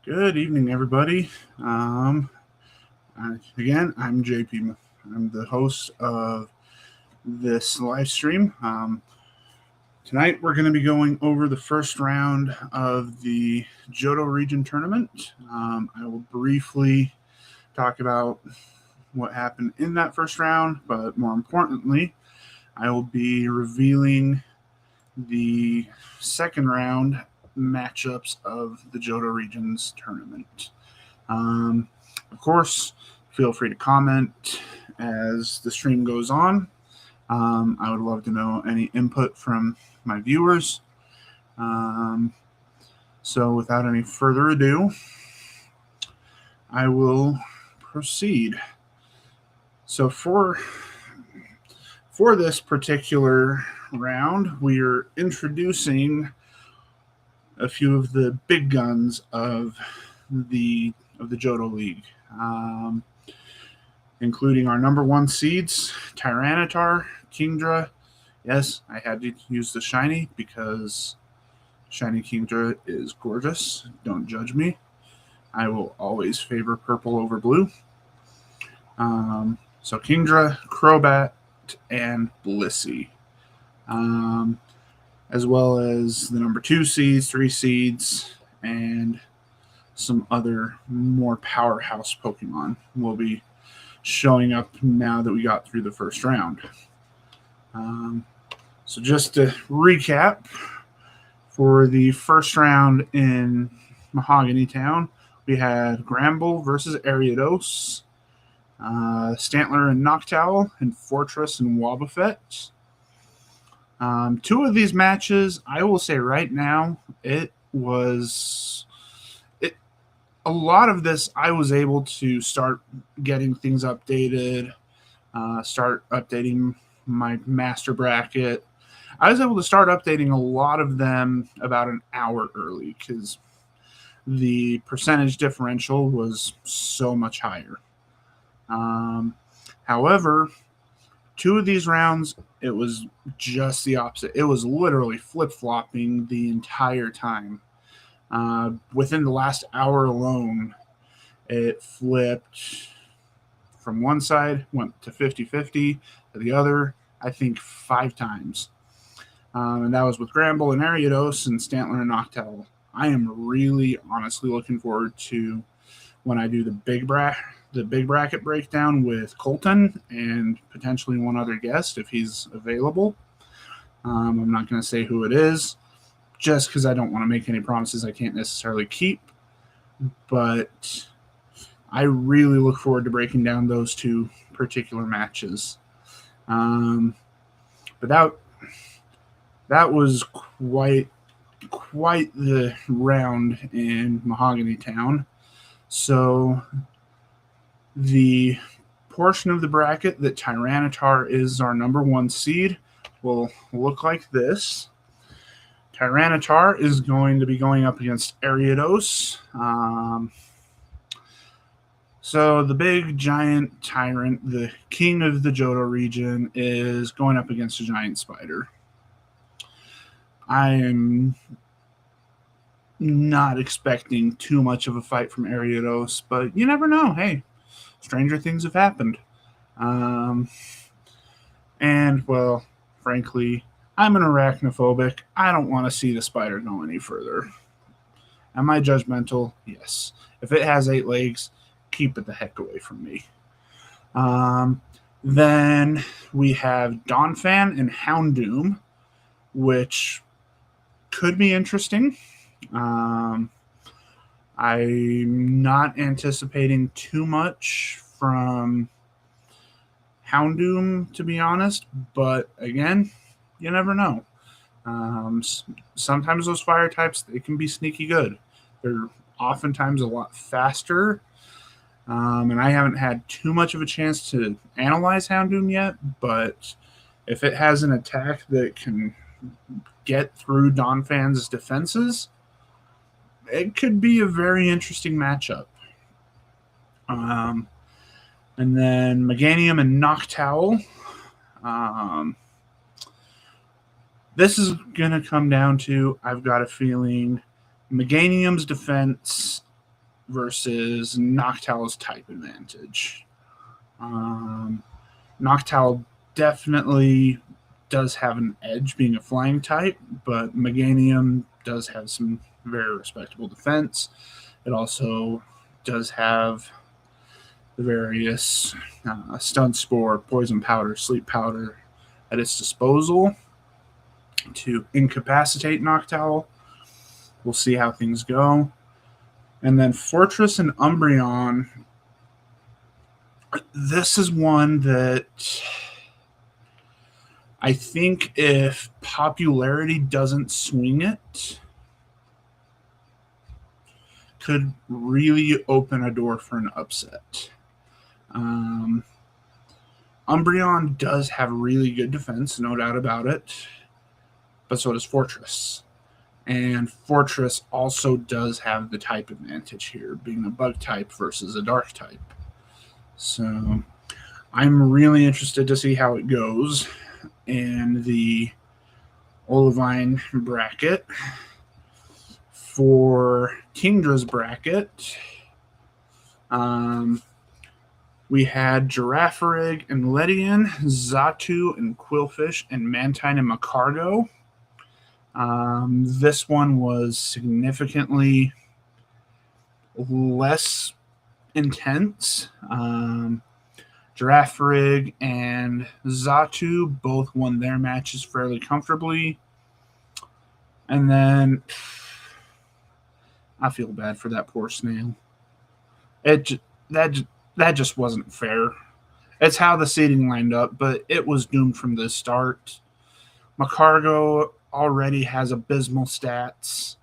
Good evening, everybody. Again, I'm JP. I'm the host of this live stream. Tonight, we're going to be going over the first round of the Johto Region Tournament. I will briefly talk about what happened in that first round, but more importantly, I will be revealing the second round matchups of the Johto Regions Tournament. Of course, feel free to comment as the stream goes on. I would love to know any input from my viewers. So without any further ado, I will proceed. So for this particular round, we are introducing a few of the big guns of the Johto League, including our number one seeds, Tyranitar, Kingdra. Yes, I had to use the shiny because shiny Kingdra is gorgeous. Don't judge me. I will always favor purple over blue. So Kingdra, Crobat, and Blissey. As well as the number 2 seeds, 3 seeds, and some other more powerhouse Pokemon will be showing up now that we got through the first round. So just to recap, for the first round in Mahogany Town, we had Gramble versus Ariados, Stantler and Noctowl, and Fortress and Wobbuffet. Two of these matches, I will say right now, a lot of this I was able to start getting things updated, start updating my master bracket. I was able to start updating a lot of them about an hour early because the percentage differential was so much higher. However, two of these rounds, it was just the opposite. It was literally flip-flopping the entire time. Within the last hour alone, it flipped from one side, went to 50-50, to the other, I think 5 times. And that was with Gramble and Ariados and Stantler and Noctowl. I am really honestly looking forward to when I do the big bracket breakdown with Colton and potentially one other guest if he's available. I'm not going to say who it is, just because I don't want to make any promises I can't necessarily keep. But I really look forward to breaking down those two particular matches. But that was quite the round in Mahogany Town. So the portion of the bracket that Tyranitar is our number 1 seed will look like this. Tyranitar is going to be going up against Ariados. So the big giant tyrant, the king of the Johto region, is going up against a giant spider. I am not expecting too much of a fight from Ariados, but you never know. Hey, stranger things have happened. And, well, frankly, I'm an arachnophobic. I don't want to see the spider go any further. Am I judgmental? Yes. If it has 8 legs, keep it the heck away from me. Then we have Donphan and Houndoom, which could be interesting. I'm not anticipating too much from Houndoom, to be honest, but again, you never know. Sometimes those fire types, they can be sneaky good. They're oftentimes a lot faster, and I haven't had too much of a chance to analyze Houndoom yet, but if it has an attack that can get through Donphan's defenses, it could be a very interesting matchup. And then Meganium and Noctowl. This is going to come down to, I've got a feeling, Meganium's defense versus Noctowl's type advantage. Noctowl definitely does have an edge being a flying type, but Meganium does have some very respectable defense. It also does have the various stun spore, poison powder, sleep powder at its disposal to incapacitate Noctowl. We'll see how things go. And then Fortress and Umbreon. This is one that I think if popularity doesn't swing it, could really open a door for an upset. Umbreon does have really good defense, no doubt about it, but so does Fortress. And Fortress also does have the type advantage here, being a bug type versus a dark type. So I'm really interested to see how it goes in the Olivine bracket. For Kingdra's bracket, we had Girafarig and Ledian, Xatu and Quillfish, and Mantine and Macargo. This one was significantly less intense. Girafarig and Xatu both won their matches fairly comfortably. And then I feel bad for that poor snail. That just wasn't fair. It's how the seeding lined up, but it was doomed from the start. Macargo already has abysmal stats,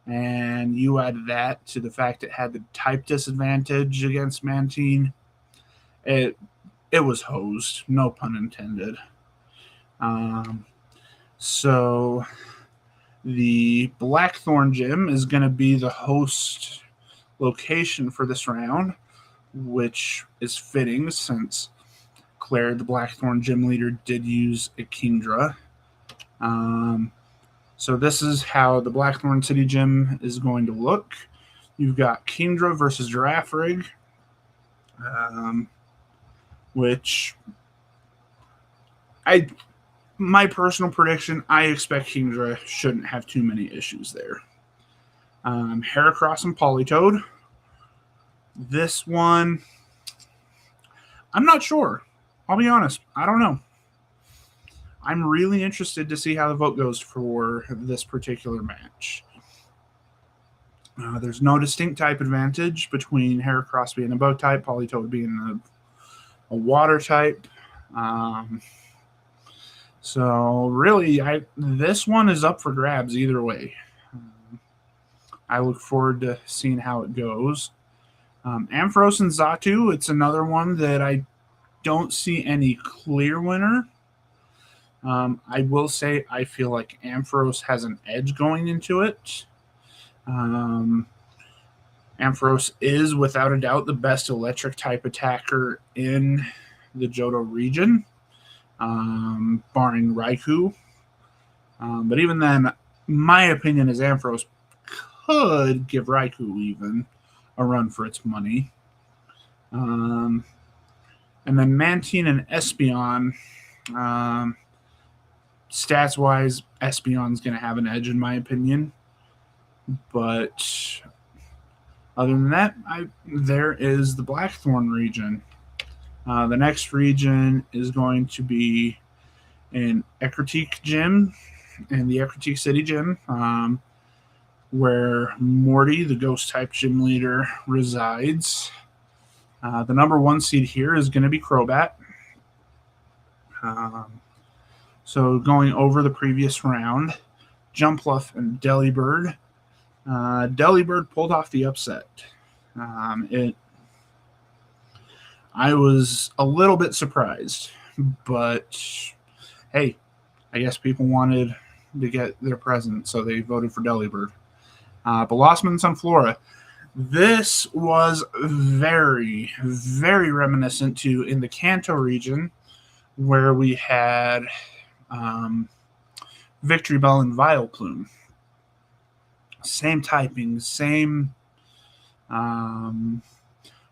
and you add that to the fact it had the type disadvantage against Mantine. It was hosed, no pun intended. So the Blackthorn Gym is going to be the host location for this round, which is fitting since Claire, the Blackthorn Gym leader, did use a Kingdra. So this is how the Blackthorn City Gym is going to look. You've got Kingdra versus Girafarig, which my personal prediction, I expect Kingdra shouldn't have too many issues there. Heracross and Politoed. This one, I'm not sure. I'll be honest. I don't know. I'm really interested to see how the vote goes for this particular match. There's no distinct type advantage between Heracross being a bug type, Politoed being a water type. So really, this one is up for grabs either way. I look forward to seeing how it goes. Ampharos and Xatu, it's another one that I don't see any clear winner. I will say I feel like Ampharos has an edge going into it. Ampharos is, without a doubt, the best electric type attacker in the Johto region, barring Raikou. But even then, my opinion is Ampharos could give Raikou even a run for its money. And then Mantine and Espeon, stats-wise, Espeon's going to have an edge in my opinion. But other than that, there is the Blackthorn region. The next region is going to be in Ecruteak Gym, in the Ecruteak City Gym, where Morty, the ghost-type gym leader, resides. The number one seed here is going to be Crobat. So going over the previous round, Jumpluff and Delibird. Delibird pulled off the upset. I was a little bit surprised, but hey, I guess people wanted to get their present, so they voted for Delibird. Bellossom and Sunflora. This was very, very reminiscent to in the Kanto region, where we had Victory Bell and Vileplume. Same typing, same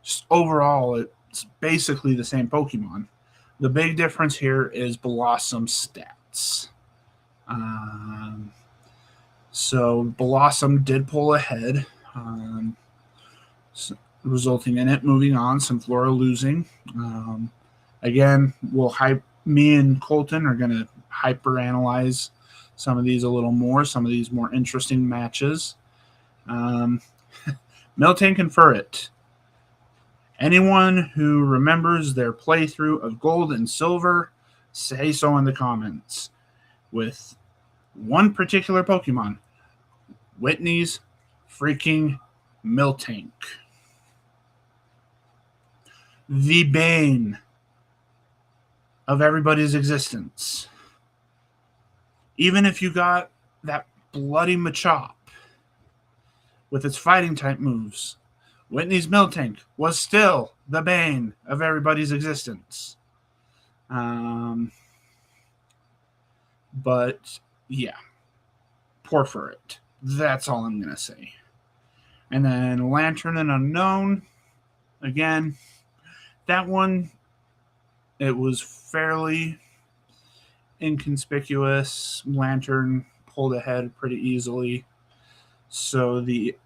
Just overall, it's basically the same Pokemon. The big difference here is Blossom stats. So Blossom did pull ahead, resulting in it moving on, Flora losing. Again, me and Colton are going to hyper analyze some of these a little more, some of these more interesting matches. Miltank and Furret. Anyone who remembers their playthrough of Gold and Silver, say so in the comments. With one particular Pokemon, Whitney's freaking Miltank. The bane of everybody's existence. Even if you got that bloody Machop with its fighting type moves, Whitney's Miltank was still the bane of everybody's existence. But yeah, poor for it. That's all I'm going to say. And then Lantern and Unknown. Again, that one, it was fairly inconspicuous. Lantern pulled ahead pretty easily. So the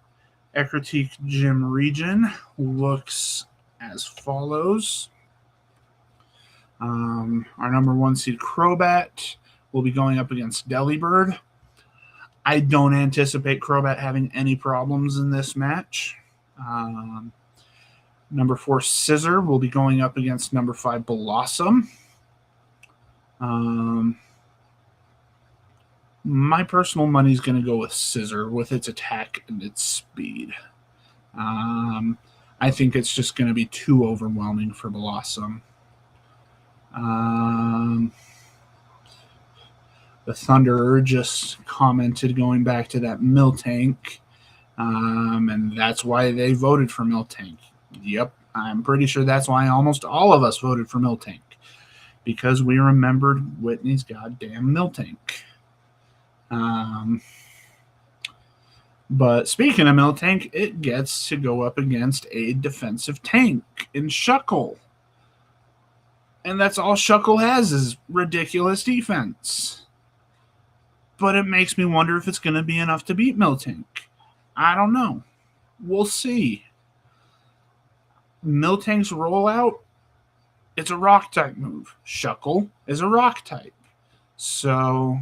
Ecruteak Gym region looks as follows. Our number 1 seed Crobat will be going up against Delibird. I don't anticipate Crobat having any problems in this match. Number 4 Scissor will be going up against number 5 Blossom. My personal money is going to go with Scissor with its attack and its speed. I think it's just going to be too overwhelming for Blossom. The Thunderer just commented going back to that Miltank, and that's why they voted for Miltank. Yep, I'm pretty sure that's why almost all of us voted for Miltank, because we remembered Whitney's goddamn Miltank. But speaking of Miltank, it gets to go up against a defensive tank in Shuckle. And that's all Shuckle has is ridiculous defense. But it makes me wonder if it's going to be enough to beat Miltank. I don't know. We'll see. Miltank's rollout, it's a rock type move. Shuckle is a rock type. So,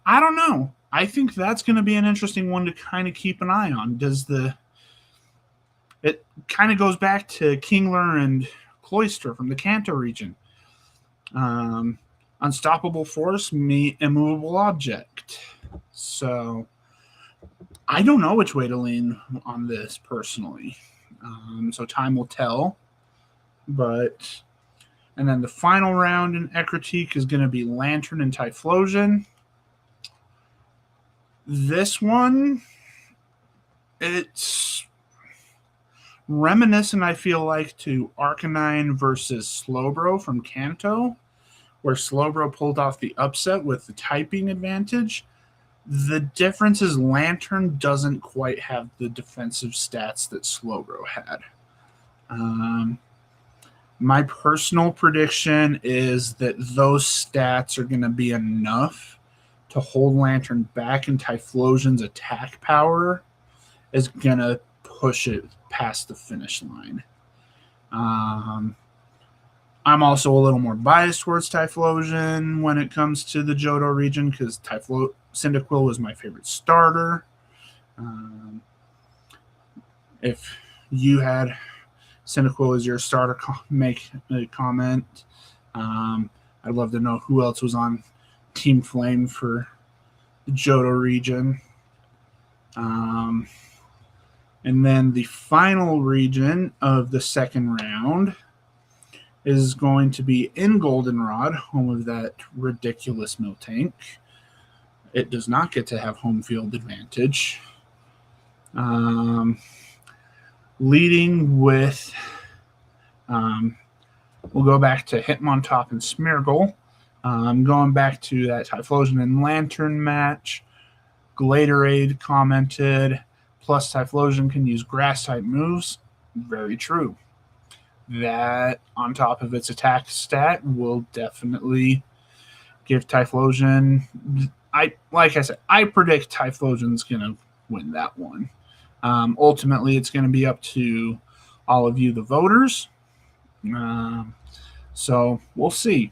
I don't know. I think that's going to be an interesting one to kind of keep an eye on. It kind of goes back to Kingler and Cloyster from the Kanto region. Unstoppable force meet immovable object. So I don't know which way to lean on this personally. So time will tell. And then the final round in Ecruteak is going to be Lantern and Typhlosion. This one, it's reminiscent, I feel like, to Arcanine versus Slowbro from Kanto, where Slowbro pulled off the upset with the typing advantage. The difference is Lantern doesn't quite have the defensive stats that Slowbro had. My personal prediction is that those stats are going to be enough to hold Lantern back, and Typhlosion's attack power is going to push it past the finish line. I'm also a little more biased towards Typhlosion when it comes to the Johto region because Cyndaquil was my favorite starter. If you had Cyndaquil as your starter, make a comment. I'd love to know who else was on Team Flame for the Johto region. And then the final region of the second round is going to be in Goldenrod, home of that ridiculous Miltank. It does not get to have home field advantage. Leading with, we'll go back to Hitmontop and Smeargle. Going back to that Typhlosion and Lantern match, Gladerade commented, Plus, Typhlosion can use grass-type moves. Very true. That, on top of its attack stat, will definitely give Typhlosion... Like I said, I predict Typhlosion's going to win that one. Ultimately, it's going to be up to all of you, the voters. So we'll see.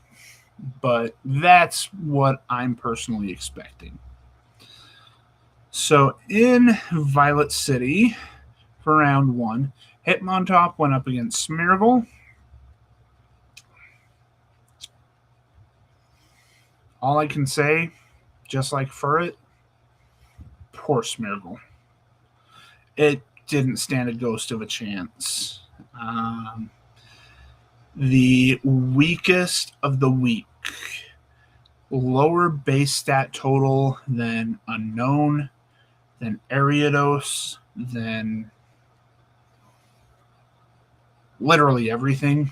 But that's what I'm personally expecting. So in Violet City, for round 1, Hitmontop went up against Smeargle. All I can say, just like Furret, poor Smeargle. It didn't stand a ghost of a chance. The weakest of the weak. Lower base stat total than Unknown, than Ariados, than literally everything.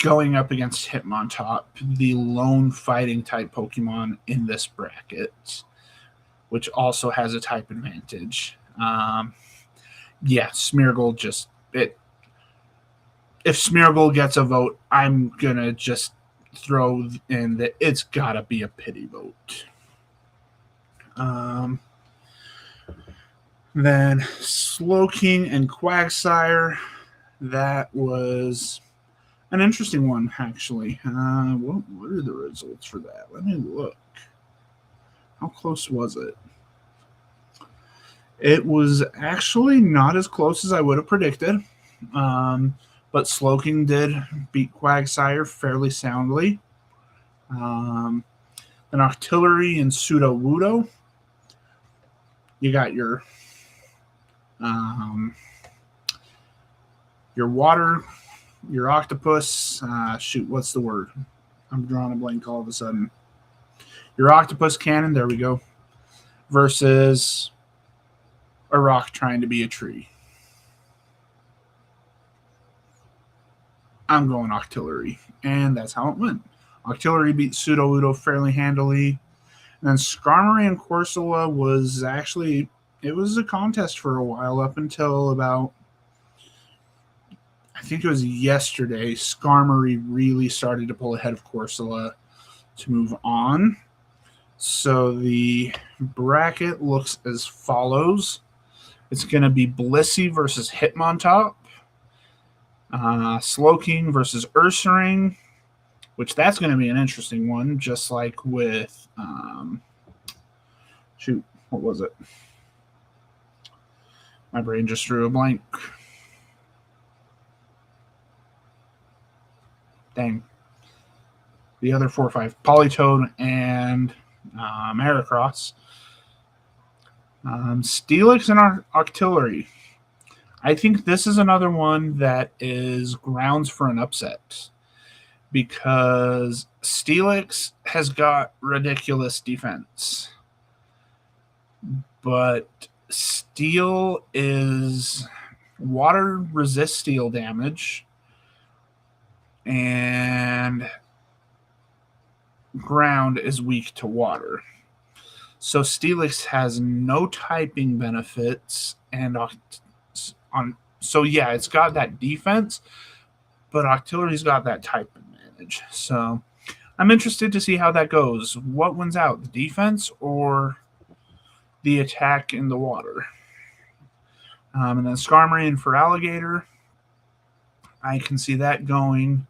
Going up against Hitmontop, the lone fighting type Pokemon in this bracket, which also has a type advantage. Smeargle just it. If Smeargle gets a vote, I'm gonna just throw in that it's gotta be a pity vote. Then Slowking and Quagsire, that was an interesting one, actually. What are the results for that? Let me look. How close was it? It was actually not as close as I would have predicted. But Slowking did beat Quagsire fairly soundly. Then Octillery and Sudowoodo. You got your water, your octopus. What's the word? I'm drawing a blank all of a sudden. Your octopus cannon, there we go. Versus a rock trying to be a tree. I'm going Octillery, and that's how it went. Octillery beat Sudowoodo fairly handily. And then Skarmory and Corsola was actually, it was a contest for a while up until about, I think it was yesterday, Skarmory really started to pull ahead of Corsola to move on. So the bracket looks as follows. It's going to be Blissey versus Hitmontop. Slowking versus Ursaring, which that's going to be an interesting one, just like with, what was it? My brain just drew a blank. Dang. The other 4 or 5, Politoed and Heracross. Steelix and Octillery. I think this is another one that is grounds for an upset because Steelix has got ridiculous defense, but Steel is water resists steel damage and ground is weak to water. So Steelix has no typing benefits and it's got that defense, but Octillery's got that type advantage. So I'm interested to see how that goes. What wins out, the defense or the attack in the water? And then Skarmory and Feraligatr, I can see that going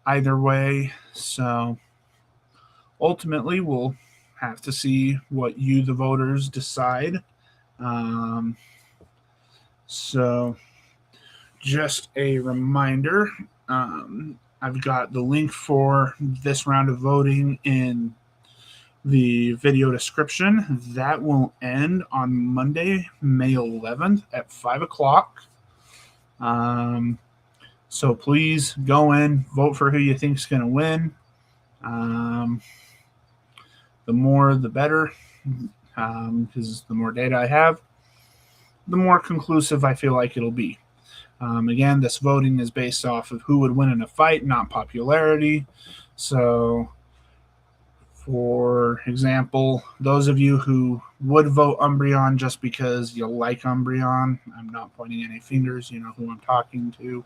either way. So ultimately, we'll have to see what you, the voters, decide. So just a reminder, I've got the link for this round of voting in the video description. That will end on Monday, May 11th at 5 o'clock. So please go in, vote for who you think is going to win. The more, the better, because the more data I have, the more conclusive I feel like it'll be. Again, this voting is based off of who would win in a fight, not popularity. So For example, those of you who would vote Umbreon just because you like Umbreon, I'm not pointing any fingers, you know who I'm talking to.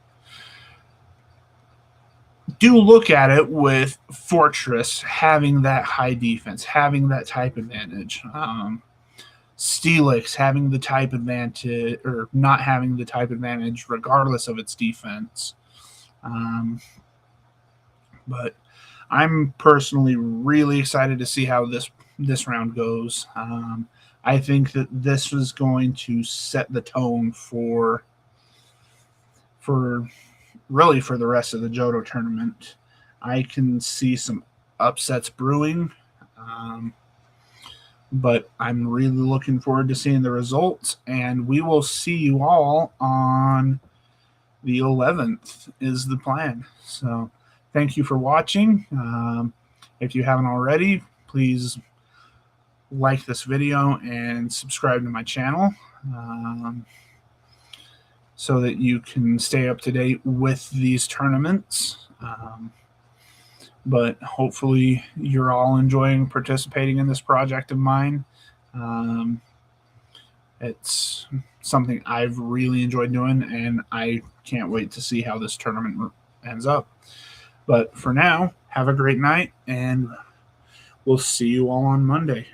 Do look at it with Fortress having that high defense, having that type advantage. Steelix having the type advantage, or not having the type advantage regardless of its defense. But I'm personally really excited to see how this round goes. I think that this is going to set the tone for really for the rest of the Johto tournament. I can see some upsets brewing, but I'm really looking forward to seeing the results. And we will see you all on the 11th is the plan. So thank you for watching. If you haven't already, please like this video and subscribe to my channel so that you can stay up to date with these tournaments. But hopefully you're all enjoying participating in this project of mine. It's something I've really enjoyed doing, and I can't wait to see how this tournament ends up. But for now, have a great night, and we'll see you all on Monday.